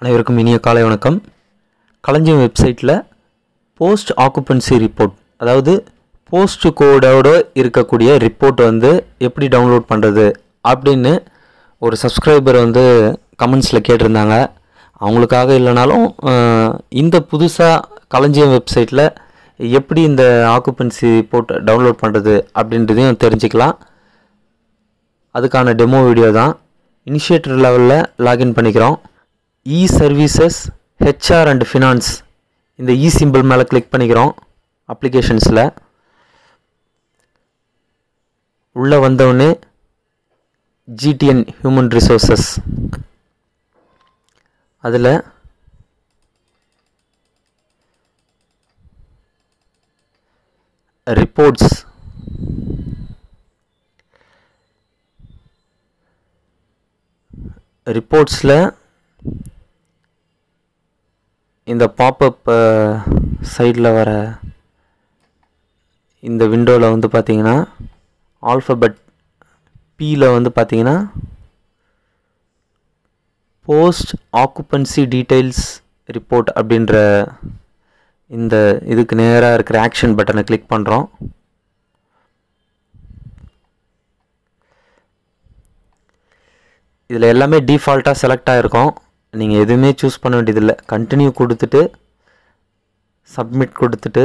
அனைவருக்கும் இனிய காலை வணக்கம். களஞ்சியம் வெப்சைட்டில் போஸ்ட் ஆக்குபென்சி ரிப்போர்ட், அதாவது போஸ்ட் கோடோடு இருக்கக்கூடிய ரிப்போர்ட் எப்படி டவுன்லோட் பண்ணுறது அப்படின்னு ஒரு சப்ஸ்கிரைபர் கமெண்ட்ஸில் கேட்டிருந்தாங்க. அவங்களுக்காக இல்லைனாலும் இந்த புதுசாக களஞ்சியம் வெப்சைட்டில் எப்படி இந்த ஆக்குபென்சி ரிப்போர்ட் டவுன்லோட் பண்ணுறது அப்படின்றதையும் தெரிஞ்சுக்கலாம். அதுக்கான டெமோ வீடியோ தான். இனிஷியேட்டர் லெவலில் லாகின் பண்ணிக்கிறோம். இ சர்வீசஸ் ஹெச்ஆர் அண்ட் ஃபினான்ஸ் இந்த இ சிம்பிள் மேலே கிளிக் பண்ணிக்கிறோம். அப்ளிகேஷன்ஸில் உள்ளே வந்தவுடனே ஜிடிஎன் ஹியூமன் ரிசோர்ஸஸ், அதில் ரிப்போர்ட்ஸ், ரிப்போர்ட்ஸில் இந்த பாப்அப் சைடில் வர இந்த விண்டோவில் பார்த்தீங்கன்னா ஆல்ஃபபெட் பியில் பார்த்தீங்கன்னா போஸ்ட் ஆக்குபென்சி டீட்டெயில்ஸ் ரிப்போர்ட் அப்படின்ற இந்த இதுக்கு நேராக இருக்கிற ஆக்ஷன் பட்டனை கிளிக் பண்ணுறோம். இதில் எல்லாமே டிஃபால்ட்டாக செலக்ட் ஆகிருக்கும். நீங்கள் எதுவுமே சூஸ் பண்ண வேண்டியதில்லை. கண்டினியூ கொடுத்துட்டு சப்மிட் கொடுத்துட்டு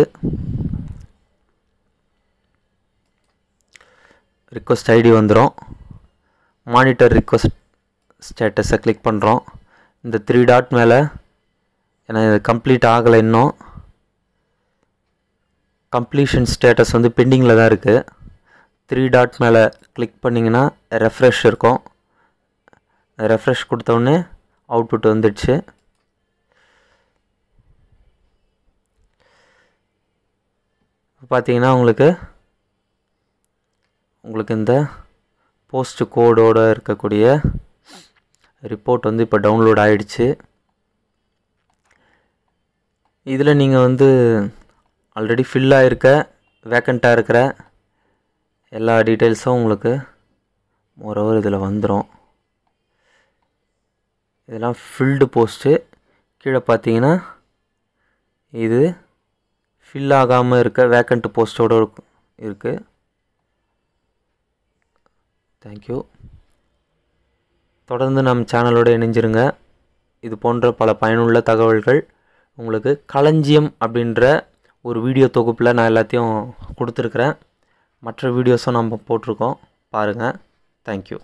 ரிக்வெஸ்ட் ஐடி வந்துடும். மானிட்டர் ரிக்வெஸ்ட் ஸ்டேட்டஸை கிளிக் பண்ணுறோம். இந்த 3 டாட் மேலே ஏன்னா இது கம்ப்ளீட் ஆகலை, இன்னும் கம்ப்ளீஷன் ஸ்டேட்டஸ் பெண்டிங்கில் தான் இருக்குது. 3 டாட் மேலே கிளிக் பண்ணிங்கன்னா ரெஃப்ரெஷ் இருக்கும். ரெஃப்ரெஷ் கொடுத்தோடனே அவுட்புட் வந்துடுச்சு. பார்த்தீங்கன்னா உங்களுக்கு இந்த போஸ்ட் கோடோடு இருக்கக்கூடிய ரிப்போர்ட் இப்போ டவுன்லோட் ஆகிடுச்சு. இதில் நீங்கள் ஆல்ரெடி ஃபில் ஆகிருக்க வேக்கண்ட்டாக இருக்கிற எல்லா டீட்டெயில்ஸும் உங்களுக்கு மோரோவர் இதில் வந்துடும். இதெல்லாம் ஃபில்டு போஸ்ட்டு. கீழே பார்த்தீங்கன்னா இது ஃபில் ஆகாமல் இருக்க வேக்கண்ட் போஸ்ட்டோடு இருக்குது. தேங்க்யூ. தொடர்ந்து நம்ம சேனலோடு இணைஞ்சிருங்க. இது போன்ற பல பயனுள்ள தகவல்கள் உங்களுக்கு களஞ்சியம் அப்படின்ற ஒரு வீடியோ தொகுப்பில் நான் எல்லாத்தையும் கொடுத்துருக்குறேன். மற்ற வீடியோஸும் நம்ம போட்டிருக்கோம், பாருங்கள். தேங்க்யூ.